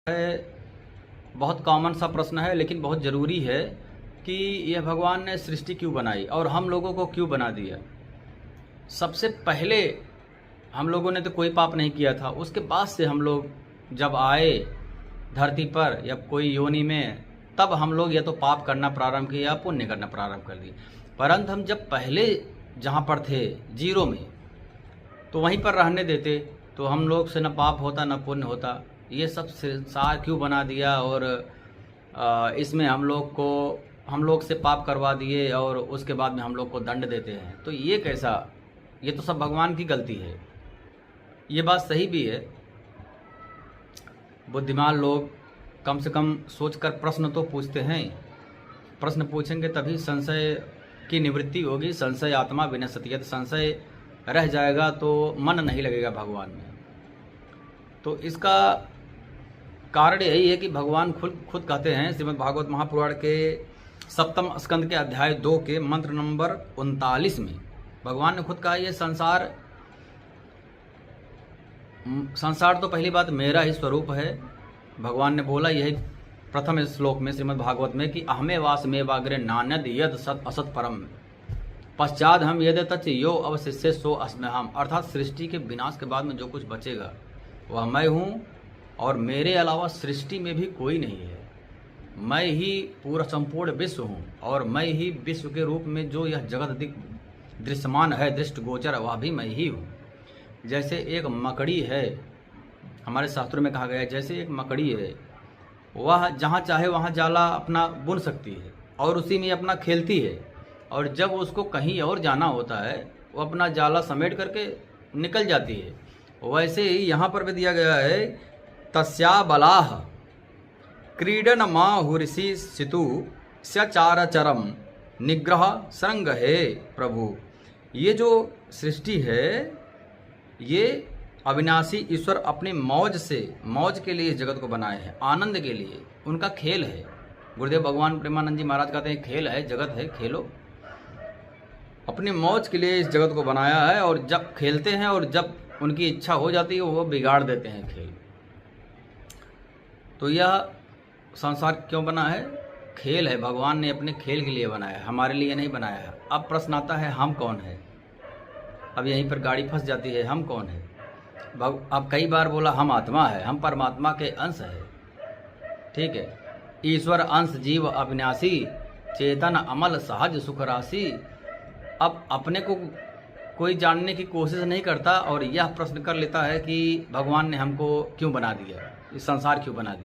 है, बहुत कॉमन सा प्रश्न है लेकिन बहुत ज़रूरी है कि यह भगवान ने सृष्टि क्यों बनाई और हम लोगों को क्यों बना दिया। सबसे पहले हम लोगों ने तो कोई पाप नहीं किया था, उसके बाद से हम लोग जब आए धरती पर या कोई योनि में, तब हम लोग या तो पाप करना प्रारंभ किया या पुण्य करना प्रारंभ कर दिए। परंतु हम जब पहले जहाँ पर थे जीरो में, तो वहीं पर रहने देते तो हम लोग से न पाप होता न पुण्य होता। ये सब संसार क्यों बना दिया और इसमें हम लोग से पाप करवा दिए और उसके बाद में हम लोग को दंड देते हैं। तो ये कैसा, ये तो सब भगवान की गलती है। ये बात सही भी है। बुद्धिमान लोग कम से कम सोचकर प्रश्न तो पूछते हैं। प्रश्न पूछेंगे तभी संशय की निवृत्ति होगी। संशय आत्मा विनश्यति, यदि संशय रह जाएगा तो मन नहीं लगेगा भगवान में। तो इसका कारण यही है कि भगवान खुद कहते हैं श्रीमद् भागवत महापुराण के 7वें स्कंद के अध्याय 2 के मंत्र नंबर 39 में भगवान ने खुद कहा, ये संसार तो पहली बात मेरा ही स्वरूप है। भगवान ने बोला यही प्रथम श्लोक में श्रीमद् भागवत में कि अहमे वास में वाग्रे नान्यद यद सत असत परम पश्चात हम यद तच यो अवशिष्य सो अस्मै हम। अर्थात सृष्टि के विनाश के बाद में जो कुछ बचेगा वह मैं हूँ और मेरे अलावा सृष्टि में भी कोई नहीं है। मैं ही पूरा संपूर्ण विश्व हूँ और मैं ही विश्व के रूप में जो यह जगत दृश्यमान है, दृष्टिगोचर, वह भी मैं ही हूँ। जैसे एक मकड़ी है, हमारे शास्त्रों में कहा गया है, जैसे एक मकड़ी है, वह जहाँ चाहे वहाँ जाला अपना बुन सकती है और उसी में अपना खेलती है, और जब उसको कहीं और जाना होता है वो अपना जाला समेट करके निकल जाती है। वैसे ही यहाँ पर भी दिया गया है, तस्या बलाह क्रीडन माहुरिषि सितु स्यचारचरम निग्रह संग है प्रभु। ये जो सृष्टि है ये अविनाशी ईश्वर अपने मौज के लिए जगत को बनाए हैं, आनंद के लिए, उनका खेल है। गुरुदेव भगवान प्रेमानंद जी महाराज कहते हैं खेल है, जगत है, खेलो। अपनी मौज के लिए इस जगत को बनाया है और जब खेलते हैं और जब उनकी इच्छा हो जाती है वो बिगाड़ देते हैं खेल। तो यह संसार क्यों बना है? खेल है। भगवान ने अपने खेल के लिए बनाया है, हमारे लिए नहीं बनाया है। अब प्रश्न आता है हम कौन है? अब यहीं पर गाड़ी फंस जाती है, हम कौन है? अब कई बार बोला हम आत्मा है, हम परमात्मा के अंश है, ठीक है। ईश्वर अंश जीव अविनाशी चेतन अमल सहज सुख राशि। अब अपने को कोई जानने की कोशिश नहीं करता और यह प्रश्न कर लेता है कि भगवान ने हमको क्यों बना दिया, इस संसार क्यों बना दिया।